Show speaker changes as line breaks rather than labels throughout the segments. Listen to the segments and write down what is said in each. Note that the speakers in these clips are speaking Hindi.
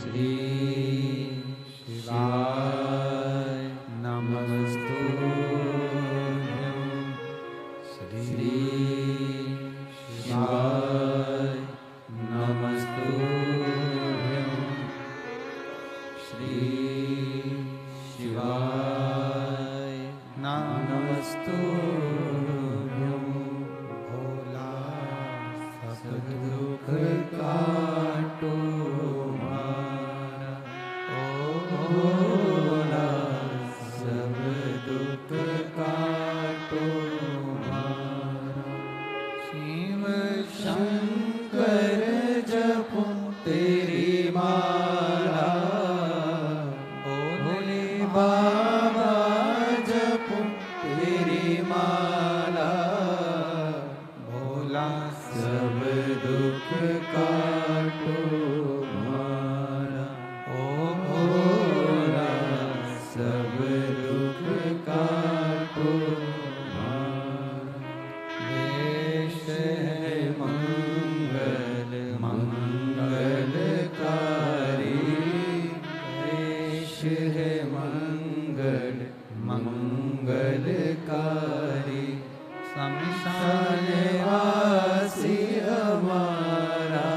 श्री शिवाय नमस्तुभ्यं। श्री शिवाय नमस्तुभ्यं। श्री शिवाय नमस्तुभ्यं। भोला सब दुख काटो मारा, ओ भोला सब दुख काटो मारा। शिव शंकर जपूं तेरी माला, भोले बाबा जपूं तेरी माला। भोला सब दुख काटो मारा, ओ भोला सब दुख काटो मारा। देश है मंगल मंगलकारी, देश है मंगल मंगलकारी। शमशान वासी हमारा,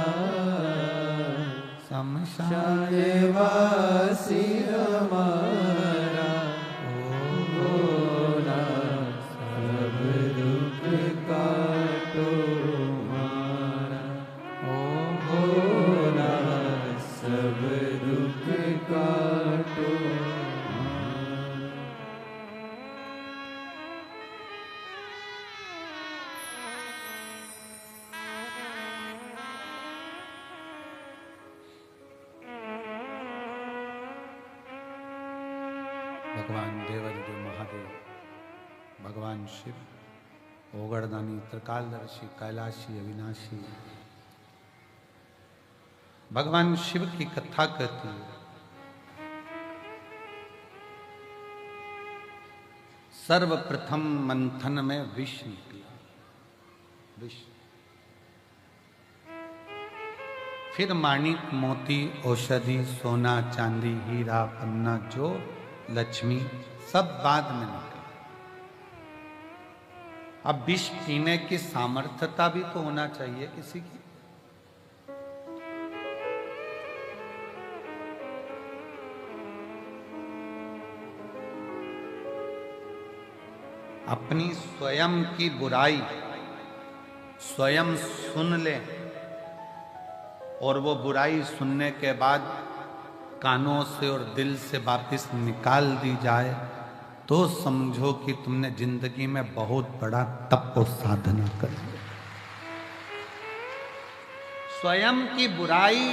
शमशान वासी हमारा। ओ भोला सब दुख काटो मारा, ओ भोला सब दुख काटो मारा। भगवान देवादिदेव महादेव, भगवान शिव, ओगड़दानी, त्रिकालदर्शी, कैलाशी, अविनाशी, भगवान शिव की कथा कहती है। सर्वप्रथम मंथन में विष निकला, विष। फिर माणिक, मोती, औषधि, सोना, चांदी, हीरा, पन्ना, जो लक्ष्मी, सब बाद में निकला। अब विष पीने की सामर्थ्यता भी तो होना चाहिए किसी की। अपनी स्वयं की बुराई स्वयं सुन ले, और वो बुराई सुनने के बाद कानों से और दिल से वापस निकाल दी जाए, तो समझो कि तुमने जिंदगी में बहुत बड़ा तप और साधना कर ली। स्वयं की बुराई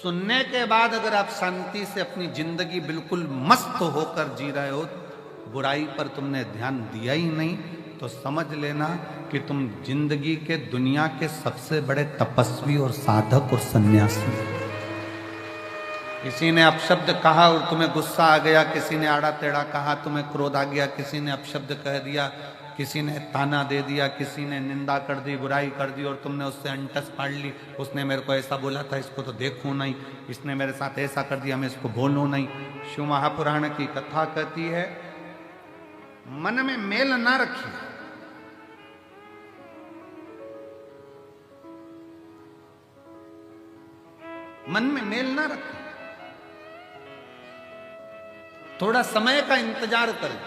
सुनने के बाद अगर आप शांति से अपनी जिंदगी बिल्कुल मस्त होकर जी रहे हो, बुराई पर तुमने ध्यान दिया ही नहीं, तो समझ लेना कि तुम जिंदगी के दुनिया के सबसे बड़े तपस्वी और साधक और सन्यासी। किसी ने अपशब्द कहा और तुम्हें गुस्सा आ गया, किसी ने आड़ा टेढ़ा कहा, तुम्हें क्रोध आ गया, किसी ने अपशब्द कह दिया, किसी ने ताना दे दिया, किसी ने निंदा कर दी, बुराई कर दी, और तुमने उससे अंटस पाड़ ली। उसने मेरे को ऐसा बोला था, इसको तो देखूं नहीं, इसने मेरे साथ ऐसा कर दिया, मैं इसको बोलूं नहीं। शिव महापुराण की कथा कहती है, मन में मेल ना रखिए। मन में मेल ना रखें, थोड़ा समय का इंतजार करें।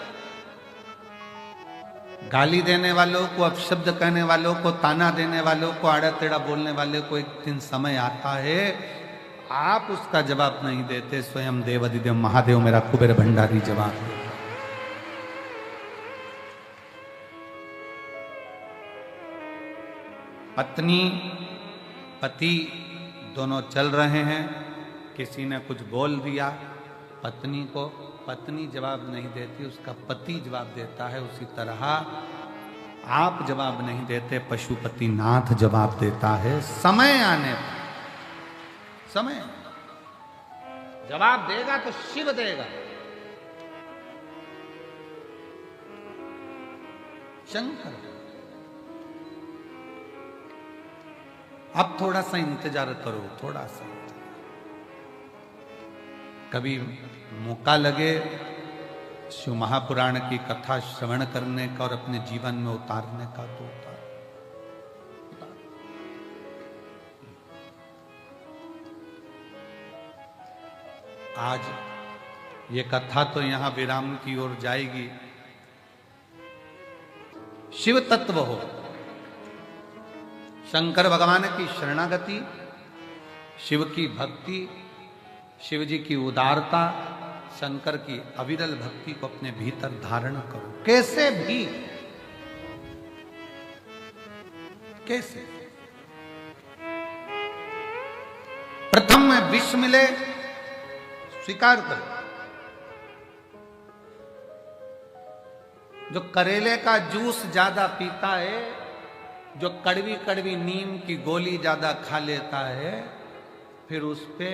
गाली देने वालों को, अपशब्द कहने वालों को, ताना देने वालों को, आड़ा टेढ़ा बोलने वाले को एक दिन समय आता है, आप उसका जवाब नहीं देते, स्वयं देवादिदेव महादेव मेरा कुबेर भंडारी जवाब देता। पत्नी पति दोनों चल रहे हैं, किसी ने कुछ बोल दिया पत्नी को, पत्नी जवाब नहीं देती, उसका पति जवाब देता है। उसी तरह आप जवाब नहीं देते, पशुपति नाथ जवाब देता है। समय आने पर, समय जवाब देगा तो शिव देगा, शंकर। अब थोड़ा सा इंतजार करो, थोड़ा सा। कभी मौका लगे शिव महापुराण की कथा श्रवण करने का और अपने जीवन में उतारने का तो उतार। आज ये कथा तो यहां विराम की ओर जाएगी। शिव तत्व हो, शंकर भगवान की शरणागति, शिव की भक्ति, शिव जी की उदारता, शंकर की अविरल भक्ति को अपने भीतर धारण करो। कैसे भी, कैसे प्रथम में विष मिले स्वीकार करो। जो करेले का जूस ज्यादा पीता है, जो कड़वी कड़वी नीम की गोली ज्यादा खा लेता है, फिर उस पे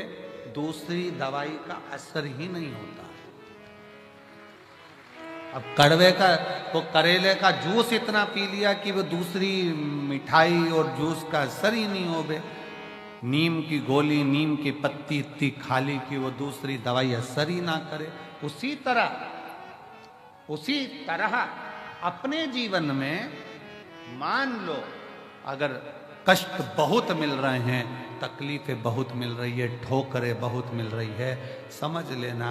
दूसरी दवाई का असर ही नहीं होता। अब कड़वे का तो करेले का जूस इतना पी लिया कि वो दूसरी मिठाई और जूस का असर ही नहीं हो बे। नीम की गोली, नीम की पत्ती इतनी खा ली कि वो दूसरी दवाई असर ही ना करे। उसी तरह अपने जीवन में मान लो अगर कष्ट बहुत मिल रहे हैं, तकलीफें बहुत मिल रही है, ठोकरें बहुत मिल रही है, समझ लेना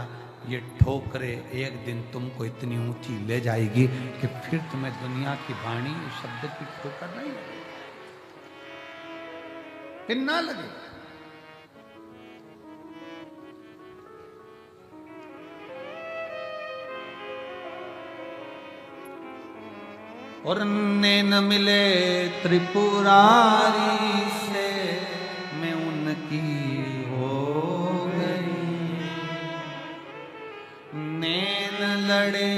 ये ठोकरें एक दिन तुमको इतनी ऊंची ले जाएगी कि फिर तुम्हें दुनिया की वाणी शब्द की ठोकर नहीं लगेगी, फिर ना लगे। और नैन मिले त्रिपुरारी से मैं उनकी हो गई, नैन लड़े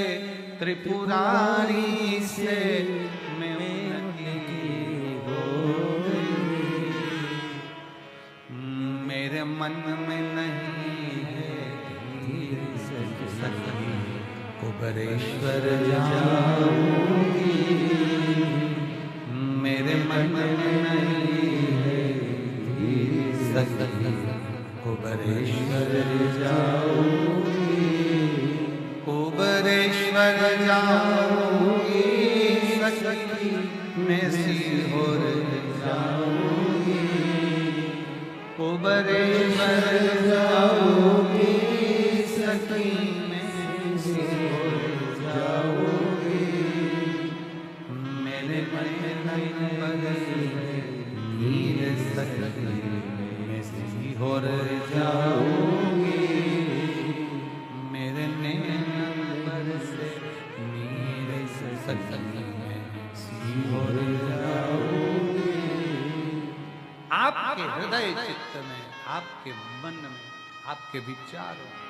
त्रिपुरारी से मैं उनकी हो गई, मेरे मन में नहीं है सखी कुबरेश्वर जाऊंगी, मेरे मन में नहीं है सखी कुबरेश्वर जाऊंगी, कुबरेश्वर जाऊंगी सखी मैं सीहोर जाऊंगी, कुबरेश्वर जाऊंगी सखी मैं सीहोर जाऊंगी, मेरे मन नीर सखी मैं सीहोर जाऊंगी, मेरे नैन से नीर सखी मैं सीहोर जाऊंगी। आपके हृदय चित्त में, आपके मन में, आपके विचारों में,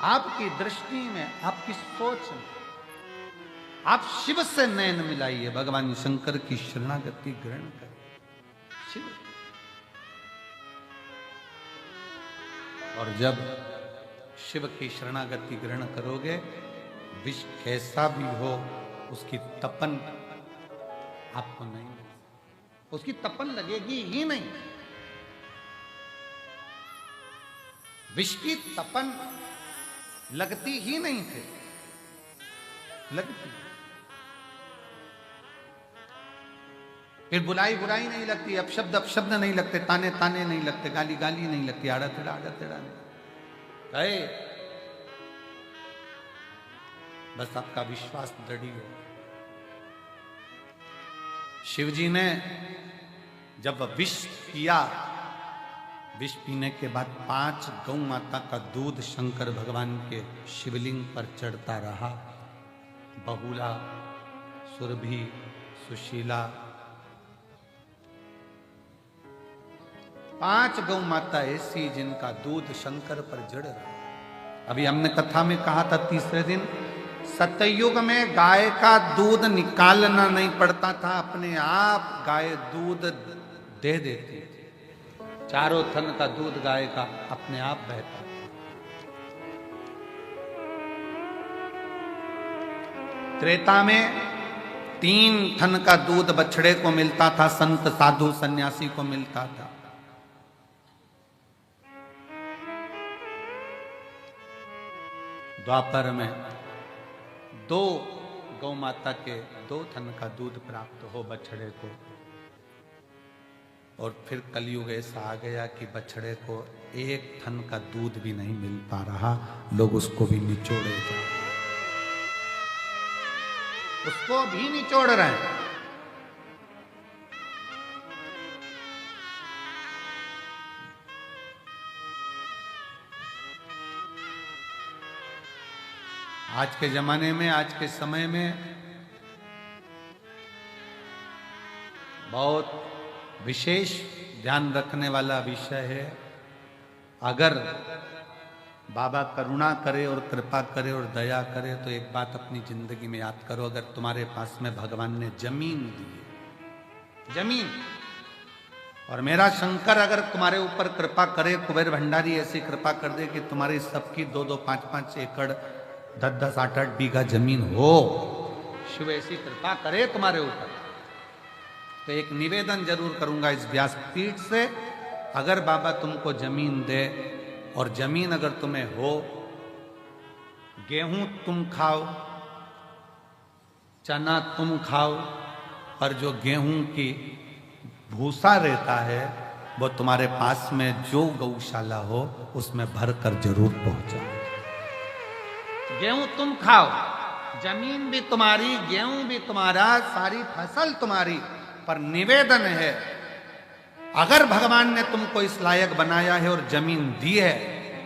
आपकी दृष्टि में, आपकी सोच में आप शिव से नयन मिलाइए, भगवान शंकर की शरणागति ग्रहण करें। शिव, और जब शिव की शरणागति ग्रहण करोगे, विष कैसा भी हो उसकी तपन आपको नहीं, उसकी तपन लगेगी ही नहीं। विष की तपन लगती ही नहीं थे, लगती फिर बुलाई बुराई नहीं लगती, अपशब्द नहीं लगते, ताने ताने नहीं लगते, गाली गाली नहीं लगती, आड़ा तेड़ा नहीं गए। बस आपका विश्वास दृढ़ हो। शिव जी ने जब विष पिया, विष पीने के बाद 5 गौ माता का दूध शंकर भगवान के शिवलिंग पर चढ़ता रहा। बहुला, सुरभि, सुशीला, 5 गौ माता ऐसी जिनका दूध शंकर पर जड़ रहा। अभी हमने कथा में कहा था तीसरे दिन, सतयुग में गाय का दूध निकालना नहीं पड़ता था, अपने आप गाय दूध दे देती थी। चारों थन का दूध गाय का अपने आप बहता था। त्रेता में 3 थन का दूध बछड़े को मिलता था, संत साधु सन्यासी को मिलता था। द्वापर में 2 गौ माता के 2 थन का दूध प्राप्त हो बछड़े को, और फिर कलयुग ऐसा आ गया कि बछड़े को 1 थन का दूध भी नहीं मिल पा रहा, लोग उसको भी निचोड़े जा रहे हैं, उसको भी निचोड़ रहे हैं। आज के जमाने में, आज के समय में बहुत विशेष ध्यान रखने वाला विषय है। अगर बाबा करुणा करे और कृपा करे और दया करे तो एक बात अपनी जिंदगी में याद करो, अगर तुम्हारे पास में भगवान ने जमीन दी है, जमीन, और मेरा शंकर अगर तुम्हारे ऊपर कृपा करे, कुबेर भंडारी ऐसी कृपा कर दे कि तुम्हारी सबकी 2-2, 5-5 एकड़, 10-10, 8-8 बीघा जमीन हो, शिव ऐसी कृपा करे तुम्हारे ऊपर, तो एक निवेदन जरूर करूंगा इस व्यासपीठ से, अगर बाबा तुमको जमीन दे और जमीन अगर तुम्हें हो, गेहूं तुम खाओ, चना तुम खाओ, और जो गेहूं की भूसा रहता है वो तुम्हारे पास में जो गौशाला हो उसमें भर कर जरूर पहुंचाओ। गेहूं तुम खाओ, जमीन भी तुम्हारी, गेहूं भी तुम्हारा, सारी फसल तुम्हारी, पर निवेदन है, अगर भगवान ने तुमको इस लायक बनाया है और जमीन दी है,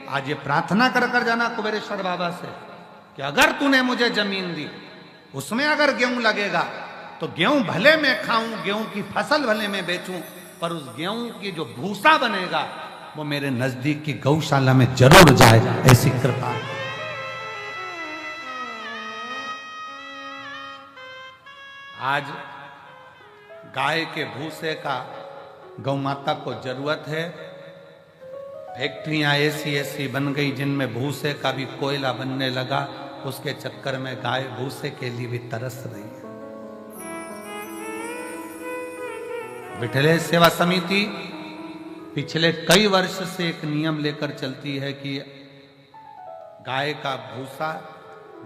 आज ये प्रार्थना कर कर जाना कुबेरेश्वर बाबा से कि अगर तूने मुझे जमीन दी, उसमें अगर गेहूं लगेगा तो गेहूं भले मैं खाऊं, गेहूं की फसल भले मैं बेचूं, पर उस गेहूं की जो भूसा बनेगा वो मेरे नजदीक की गौशाला में जरूर जाए, ऐसी कृपा। आज गाय के भूसे का गौ माता को जरूरत है। फैक्ट्रियां ऐसी ऐसी बन गई जिनमें भूसे का भी कोयला बनने लगा, उसके चक्कर में गाय भूसे के लिए भी तरस रही है। विठले सेवा समिति पिछले कई वर्ष से एक नियम लेकर चलती है कि गाय का भूसा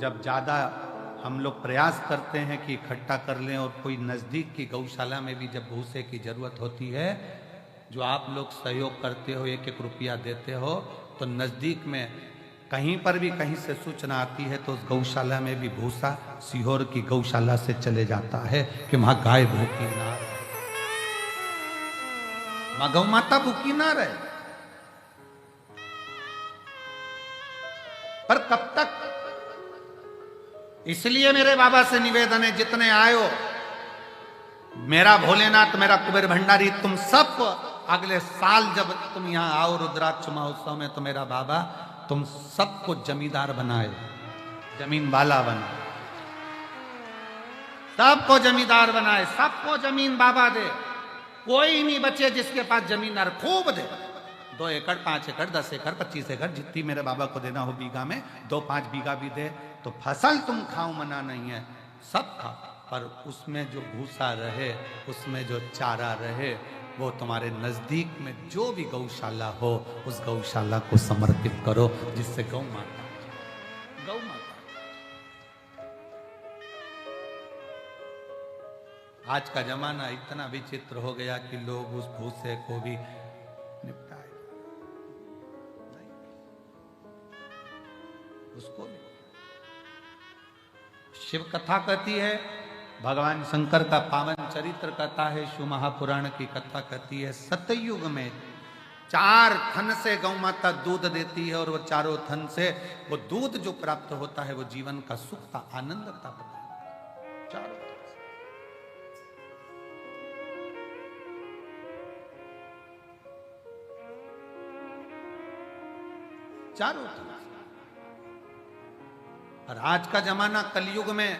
जब ज्यादा हम लोग प्रयास करते हैं कि इकट्ठा कर लें, और कोई नजदीक की गौशाला में भी जब भूसे की जरूरत होती है, जो आप लोग सहयोग करते हो, 1-1 रुपया देते हो, तो नजदीक में कहीं पर भी कहीं से सूचना आती है तो उस गौशाला में भी भूसा सीहोर की गौशाला से चले जाता है कि वहां गाय भूखी ना रहे, वहां गौ माता भूखी ना रहे। पर कब तक? इसलिए मेरे बाबा से निवेदन है, जितने आयो, मेरा भोलेनाथ, मेरा कुबेर भंडारी, तुम सब अगले साल जब तुम यहां आओ रुद्राक्ष महोत्सव में, तो मेरा बाबा तुम सबको जमींदार बनाए, जमीन वाला बनाए, सबको जमींदार बनाए, सबको जमीन बाबा दे, कोई नहीं बचे जिसके पास जमीनदार, खूब दे, 2 एकड़, 5 एकड़, 10 एकड़, 25 एकड़, जितनी मेरे बाबा को देना हो बीघा में, 2-5 बीघा भी दे, तो फसल तुम खाओ, मना नहीं है, सब खाओ, पर उसमें जो भूसा रहे, उसमें जो चारा रहे, वो तुम्हारे नजदीक में जो भी गौशाला हो उस गौशाला को समर्पित करो, जिससे गौ माता, गौ माता। आज का जमाना इतना विचित्र हो गया कि लोग उस भूसे को भी निपटाए, उसको भी। शिव कथा कहती है, भगवान शंकर का पावन चरित्र कथा है, शिव महापुराण की कथा कहती है, सतयुग में 4 थन से गौ माता दूध देती है, और वो चारों थन से वो दूध जो प्राप्त होता है वो जीवन का सुख का आनंद का चारों थन से। चारों थन से। और आज का जमाना कलयुग में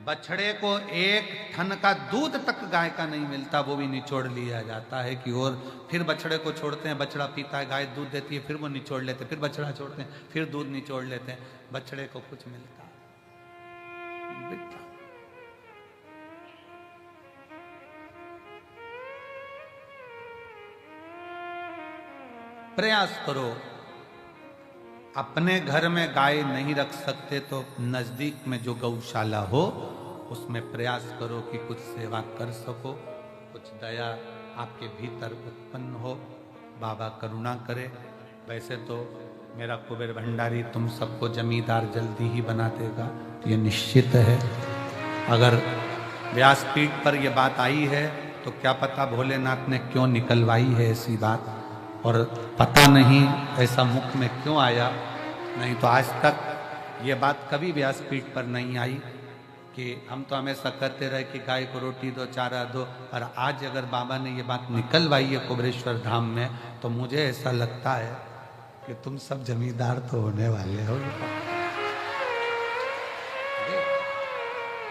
बछड़े को 1 थन का दूध तक गाय का नहीं मिलता, वो भी निचोड़ लिया जाता है कि, और फिर बछड़े को छोड़ते हैं, बछड़ा पीता है, गाय दूध देती है, फिर वो निचोड़ लेते हैं, फिर बछड़ा छोड़ते हैं, फिर दूध निचोड़ लेते हैं, बछड़े को कुछ मिलता है। प्रयास करो अपने घर में गाय नहीं रख सकते तो नजदीक में जो गौशाला हो उसमें प्रयास करो कि कुछ सेवा कर सको, कुछ दया आपके भीतर उत्पन्न हो, बाबा करुणा करे। वैसे तो मेरा कुबेर भंडारी तुम सबको जमींदार जल्दी ही बना देगा, ये निश्चित है। अगर व्यासपीठ पर यह बात आई है तो क्या पता भोलेनाथ ने क्यों निकलवाई है ऐसी बात, और पता नहीं ऐसा मुख में क्यों आया, नहीं तो आज तक ये बात कभी व्यासपीठ पर नहीं आई कि हम तो हमेशा कहते रहे कि गाय को रोटी दो, चारा दो, और आज अगर बाबा ने ये बात निकलवाई है कुबेरेश्वर धाम में तो मुझे ऐसा लगता है कि तुम सब जमींदार तो होने वाले हो।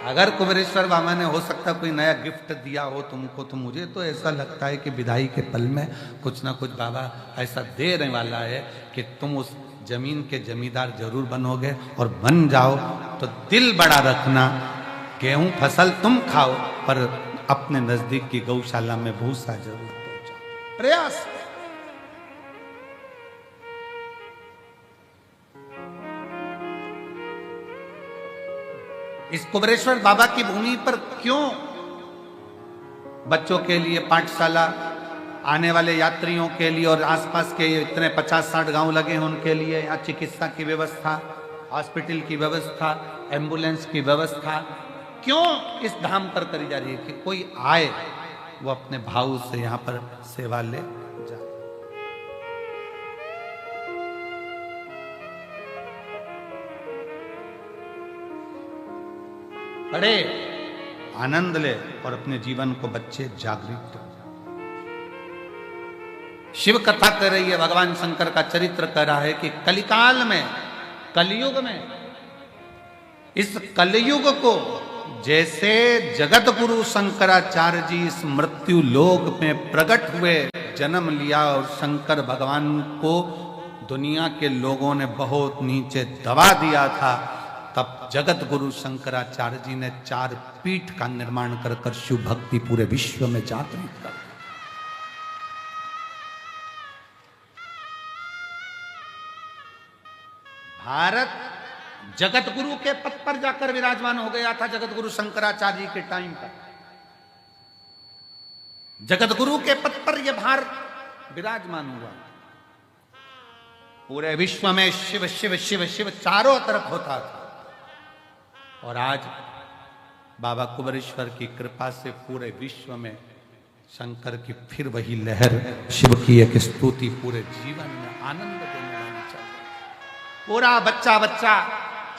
अगर कुबेरेश्वर बाबा ने हो सकता कोई नया गिफ्ट दिया हो तुमको, तो मुझे तो ऐसा लगता है कि विदाई के पल में कुछ ना कुछ बाबा ऐसा देने वाला है कि तुम उस जमीन के जमींदार जरूर बनोगे, और बन जाओ तो दिल बड़ा रखना, गेहूं फसल तुम खाओ पर अपने नजदीक की गौशाला में भूसा जरूर पहुंचाओ। प्रयास इस कुबेरेश्वर बाबा की भूमि पर क्यों बच्चों के लिए पाठशाला, आने वाले यात्रियों के लिए और आसपास के इतने 50-60 गांव लगे हैं उनके लिए यहाँ चिकित्सा की व्यवस्था, हॉस्पिटल की व्यवस्था, एम्बुलेंस की व्यवस्था क्यों इस धाम पर करी जा रही है कि कोई आए वो अपने भाव से यहाँ पर सेवा ले जाए। पढ़े, आनंद ले और अपने जीवन को बच्चे जागृत हो। शिव कथा कर रही है, भगवान शंकर का चरित्र कर रहा है कि कलिकाल में, कलयुग में, इस कलयुग को जैसे जगत गुरु शंकराचार्य जी इस मृत्यु लोक में प्रकट हुए, जन्म लिया और शंकर भगवान को दुनिया के लोगों ने बहुत नीचे दबा दिया था, तब जगत गुरु शंकराचार्य जी ने 4 पीठ का निर्माण कर शिव भक्ति पूरे विश्व में जागृत कर। भारत जगत गुरु के पद पर जाकर विराजमान हो गया था जगत गुरु शंकराचार्य जी के टाइम पर। जगत गुरु के पद पर यह भारत विराजमान हुआ। पूरे विश्व में शिव शिव शिव शिव चारों तरफ होता था, और आज बाबा कुबेरेश्वर की कृपा से पूरे विश्व में शंकर की फिर वही लहर, शिव की एक स्तुति पूरे जीवन में आनंद देने वाली चल रही। पूरा बच्चा बच्चा,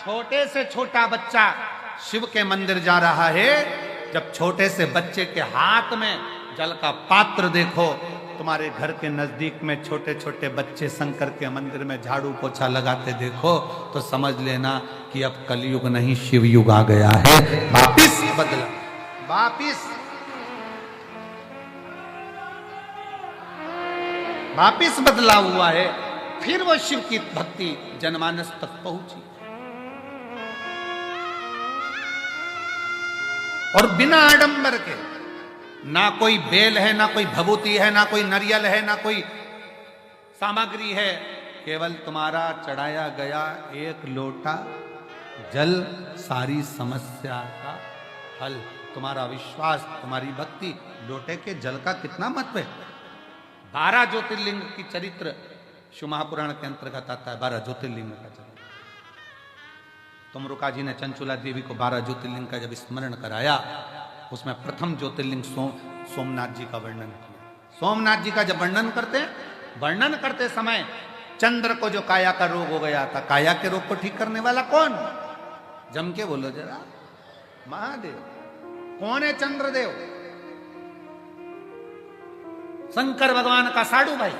छोटे से छोटा बच्चा शिव के मंदिर जा रहा है। जब छोटे से बच्चे के हाथ में जल का पात्र देखो, तुम्हारे घर के नजदीक में छोटे छोटे बच्चे शंकर के मंदिर में झाड़ू पोछा लगाते देखो, तो समझ लेना कि अब कलयुग नहीं शिव युग आ गया है। वापिस बदला, वापिस बदला हुआ है। फिर वो शिव की भक्ति जनमानस तक पहुंची, और बिना आडंबर के, ना कोई बेल है, ना कोई भभूति है, ना कोई नारियल है, ना कोई सामग्री है, केवल तुम्हारा चढ़ाया गया एक लोटा जल सारी समस्या का हल। तुम्हारा विश्वास, तुम्हारी भक्ति, लोटे के जल का कितना महत्व है। 12 ज्योतिर्लिंग की चरित्र शिव महापुराण के अंतर्गत आता है। 12 ज्योतिर्लिंग का चरित्र। तुमरुका जी ने चंचुला देवी को 12 ज्योतिर्लिंग का जब स्मरण कराया, उसमें प्रथम ज्योतिर्लिंग सोमनाथ जी का वर्णन किया। सोमनाथ जी का जब वर्णन करते समय चंद्र को जो काया का रोग हो गया था, काया के रोग को ठीक करने वाला कौन? जम के बोलो जरा, महादेव। कौन है चंद्रदेव? शंकर भगवान का साडू भाई।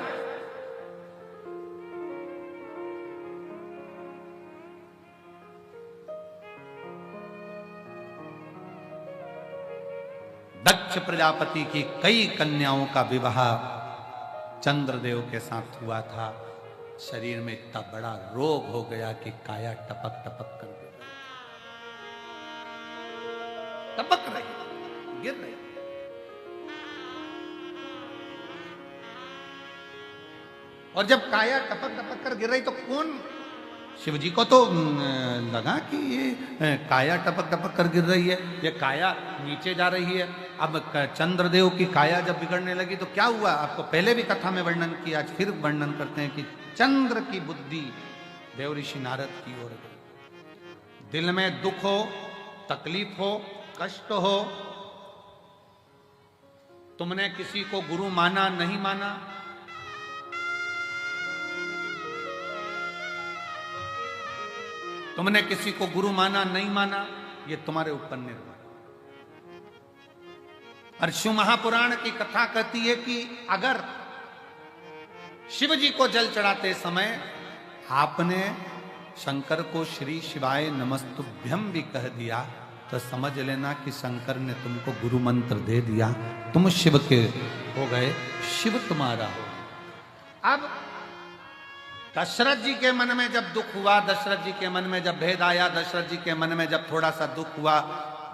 दक्ष प्रजापति की कई कन्याओं का विवाह चंद्रदेव के साथ हुआ था। शरीर में इतना बड़ा रोग हो गया कि काया टपक टपक कर गिर रही, टपक रही, गिर रही। और जब काया टपक टपक कर गिर रही तो कौन शिव जी को तो लगा कि ये काया टपक टपक कर गिर रही है, ये काया नीचे जा रही है। अब चंद्रदेव की काया जब बिगड़ने लगी तो क्या हुआ, आपको पहले भी कथा में वर्णन किया, आज फिर वर्णन करते हैं कि चंद्र की बुद्धि देव ऋषि नारद की ओर गई। दिल में दुख हो, तकलीफ हो, कष्ट हो, तुमने किसी को गुरु माना नहीं माना, तुमने किसी को गुरु माना नहीं माना, ये तुम्हारे ऊपर निर्भर। और शिव महापुराण की कथा कहती है कि अगर शिव जी को जल चढ़ाते समय आपने शंकर को श्री शिवाय नमस्तुभ्यम भी कह दिया तो समझ लेना कि शंकर ने तुमको गुरु मंत्र दे दिया, तुम शिव के हो गए, शिव तुम्हारा हो। अब दशरथ जी के मन में जब दुख हुआ, दशरथ जी के मन में जब भेद आया, दशरथ जी के मन में जब थोड़ा सा दुख हुआ,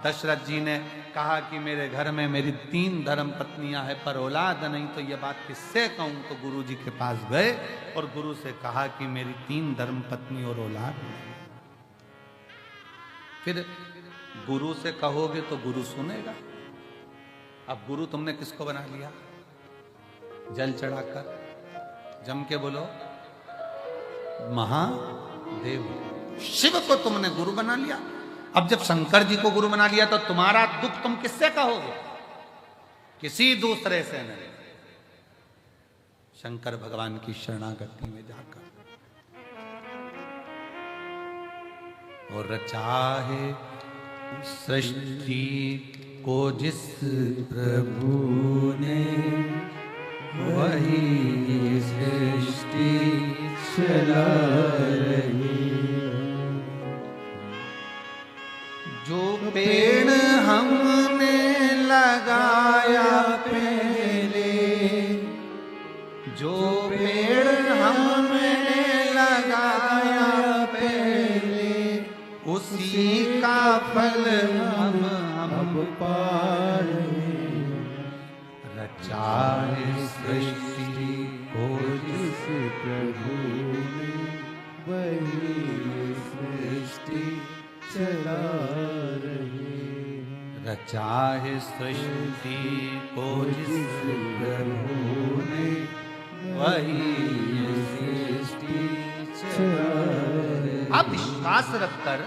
दशरथ जी ने कहा कि मेरे घर में मेरी 3 धर्म पत्नियां हैं पर औलाद नहीं, तो ये बात किससे कहूं। तो गुरु जी के पास गए और गुरु से कहा कि मेरी 3 धर्म पत्नी और औलाद नहीं। फिर गुरु से कहोगे तो गुरु सुनेगा। अब गुरु तुमने किसको बना लिया, जल चढ़ाकर, जम के बोलो महादेव, शिव को तुमने गुरु बना लिया। अब जब शंकर जी को गुरु बना लिया तो तुम्हारा दुख तुम किससे कहोगे, किसी दूसरे से नहीं, शंकर भगवान की शरणागति में जाकर। और चाहे सृष्टि को जिस प्रभु ने, वही सृष्टि चला रही। जो पेड़ हमने लगाया पहले, जो पेड़ हमने लगाया पहले, उसी का फल हम पा रहे। रचा है सृष्टि को जिस प्रभु ने, वही सृष्टि चला रही। रचा है सृष्टि को जिस प्रभु ने, वही सृष्टि चला रही। आप विश्वास रखकर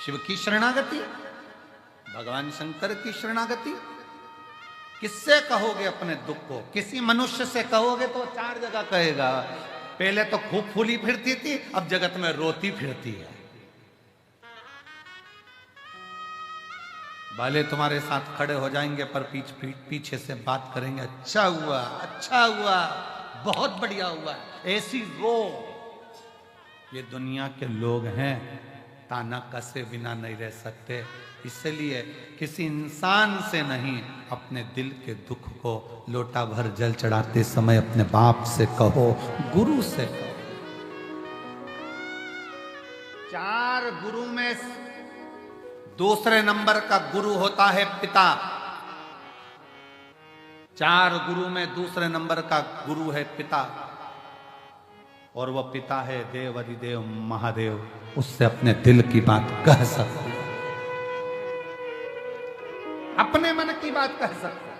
शिव की शरणागति, भगवान शंकर की शरणागति, किससे कहोगे अपने दुख को, किसी मनुष्य से कहोगे तो 4 जगह कहेगा। पहले तो खूब फूली फिरती थी, अब जगत में रोती फिरती है। भले तुम्हारे साथ खड़े हो जाएंगे पर पीछे से बात करेंगे, अच्छा हुआ, अच्छा हुआ, बहुत बढ़िया हुआ, ऐसी वो। ये दुनिया के लोग हैं, ताना कसे बिना नहीं रह सकते। इसलिए किसी इंसान से नहीं, अपने दिल के दुख को लोटा भर जल चढ़ाते समय अपने बाप से कहो, गुरु से कहो। 4 गुरु में दूसरे नंबर का गुरु होता है पिता। 4 गुरु में दूसरे नंबर का गुरु है पिता, और वह पिता है देव अधिदेव महादेव। उससे अपने दिल की बात कह सकते, अपने मन की बात कह सकते।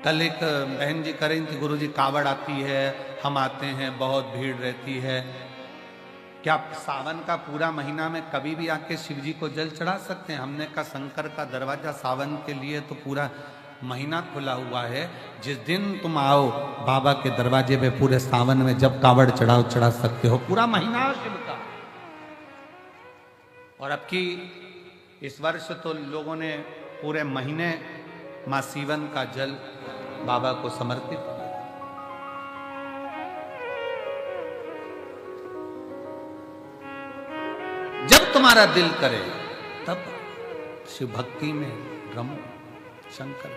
कल एक बहन जी करें कि गुरु जी कावड़ आती है, हम आते हैं, बहुत भीड़ रहती है, क्या सावन का पूरा महीना में कभी भी आके शिव जी को जल चढ़ा सकते हैं? हमने कहा शंकर का दरवाजा सावन के लिए तो पूरा महीना खुला हुआ है। जिस दिन तुम आओ बाबा के दरवाजे पे, पूरे सावन में जब कावड़ चढ़ाओ चढ़ा सकते हो, पूरा महीना शिव का। और अब की इस वर्ष तो लोगों ने पूरे महीने मां सीवन का जल बाबा को समर्पित किया। जब तुम्हारा दिल करे तब शिव भक्ति में रमो, शंकर,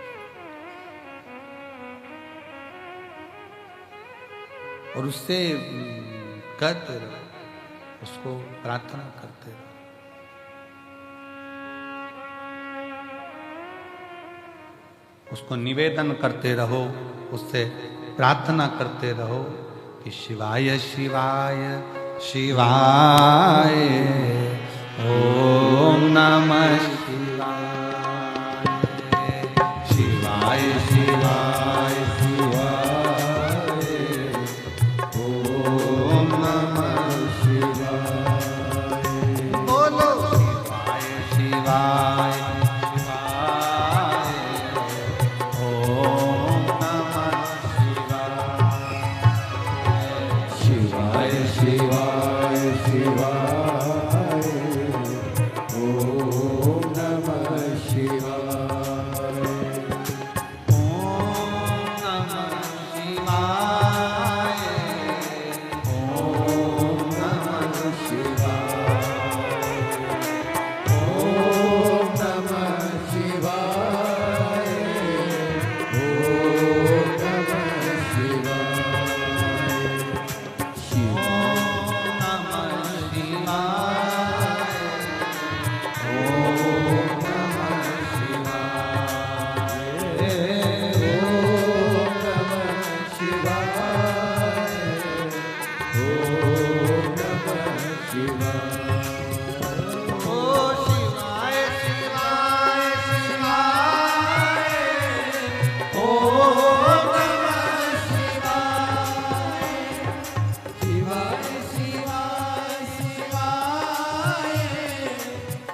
और उससे कहते रहो, उसको प्रार्थना करते रहो। उसको निवेदन करते रहो, उससे प्रार्थना करते रहो कि शिवाय शिवाय शिवाय ओम नमः शिवाय, शिवाय शिवाय शिवाय ओम नमः शिवाय। बोलो शिवाय शिवाय शिवाय ओम नमः शिवाय, शिवाय शिवाय शिवाय ओम नमः शिवाय, ओम नमः शिवाय, ओम नमः शिवाय, ओम नमः शिवाय, ओम नमः शिवाय,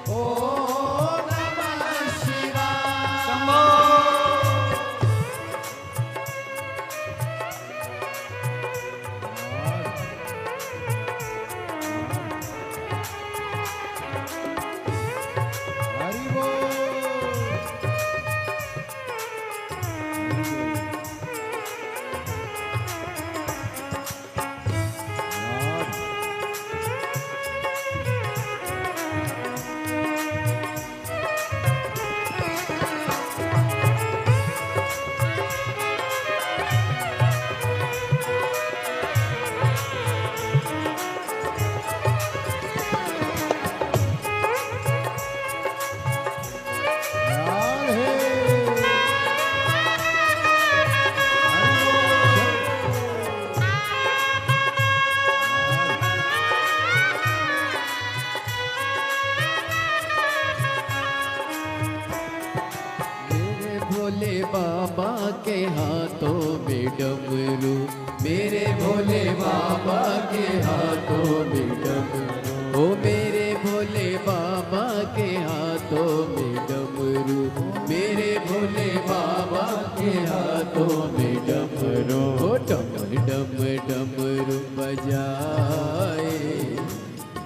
ओम नमः
भोले बाबा के हाथों में डमरू, मेरे भोले बाबा के हाथों में डमरू, ओ मेरे भोले बाबा के हाथों में डमरू, मेरे भोले बाबा के हाथों में डमरू, ओ डम डम डमरू बजाए,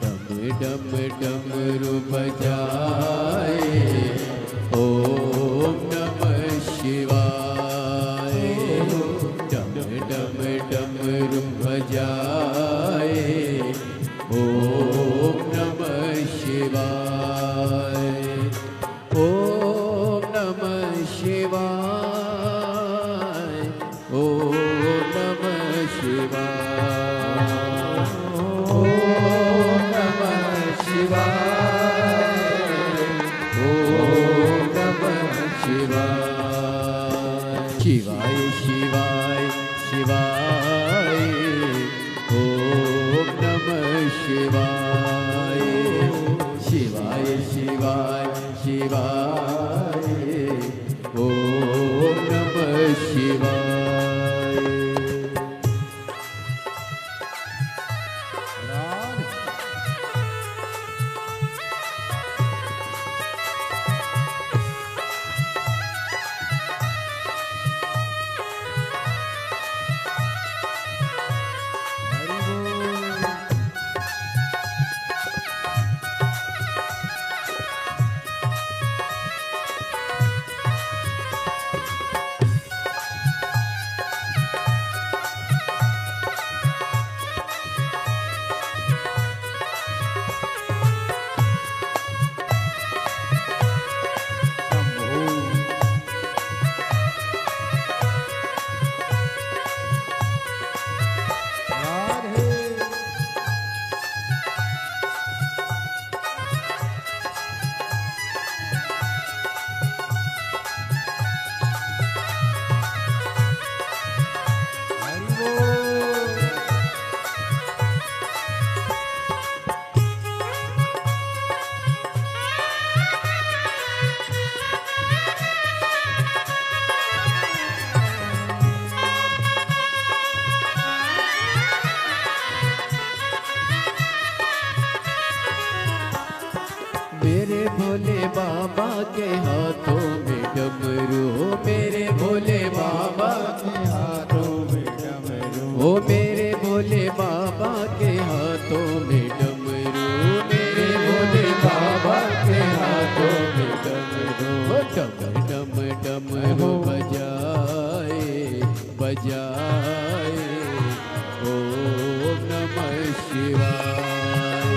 डम डम डमरू बजाए, ओम नमः शिवाय, डम डम डमरू बजाए, ओम नमः शिवाय, ओम नमः शिवाय, ओम नमः शिवाय, ओम नमः शिवाय, ओम नमः शिवाय, शिवाय शिवाय शिवाय, ओम नमः शिवाय, शिवाय शिवाय शिवाय, ओम नमः शिवाय। मेरे भोले बाबा के हाथों में डमरू हो, मेरे भोले बाबा के हाथों में डमरू हो, मेरे भोले बाबा के हाथों में डमरू, मेरे भोले बाबा के हाथों में डमरू हो, डम डम डमरू बजाए बजाए ओम नमः शिवाय,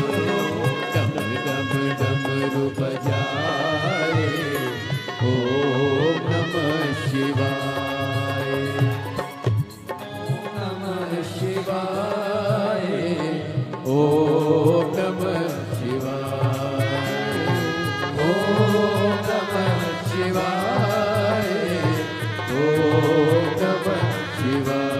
डम डम डमरू बजाए ओम नमः शिवाय, नमः शिवाय ओम नमः शिवाय, ओम नमः शिवाय, ओम नमः शिवाय।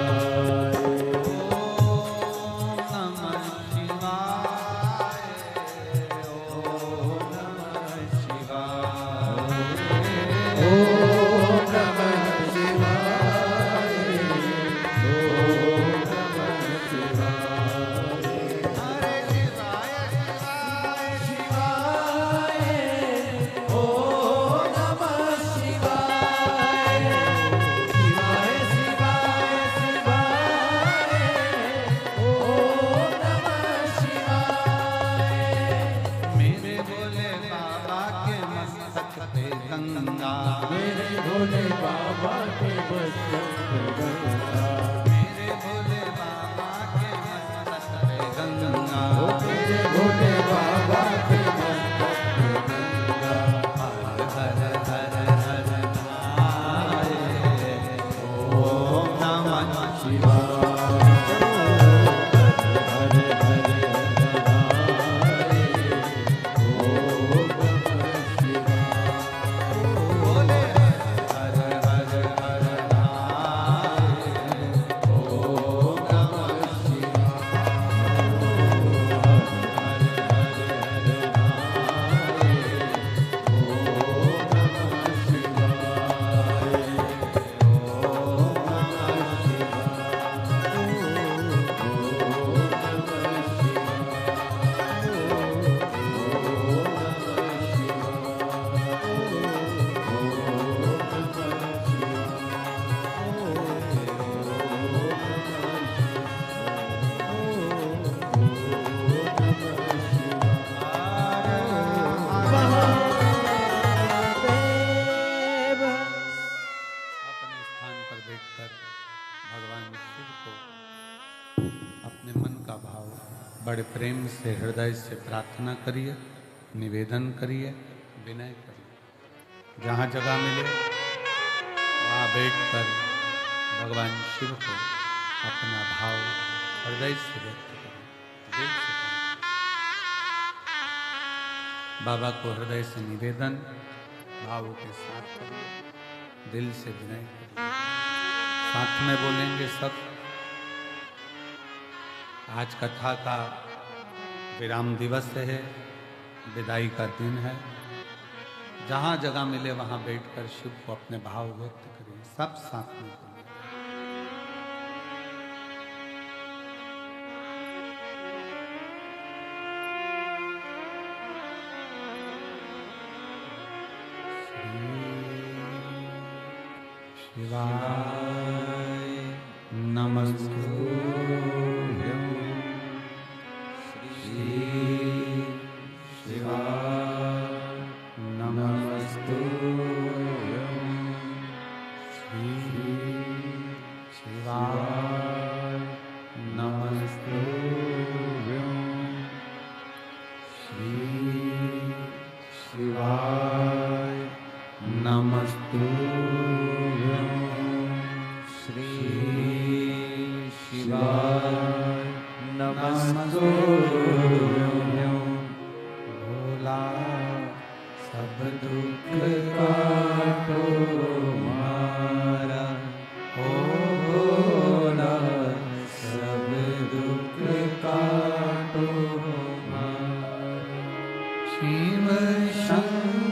बड़े प्रेम से हृदय से प्रार्थना करिए, निवेदन करिए, विनय करिए। जहाँ जगह मिले वहाँ बैठकर भगवान शिव को अपना भाव हृदय से व्यक्त करें, दिल से करें। बाबा को हृदय से निवेदन भाव के साथ करिए, दिल से विनय करिए। साथ में बोलेंगे सब। आज कथा का विराम दिवस है, विदाई का दिन है। जहाँ जगह मिले वहाँ बैठकर शिव को अपने भाव व्यक्त करें, सब साथ में बोलें। शिवाय नमस्तुभ्यं, श्री शिवाय नमस्तुभ्यं, श्री शिवाय नमस्तुभ्यं, श्री शिवाय नमस्तुभ्यं, श्री शिवाय नमस्तुभ्यं। भोला सब दुख काटो मारा, ओ भोला सब दुख काटो मारा। शिव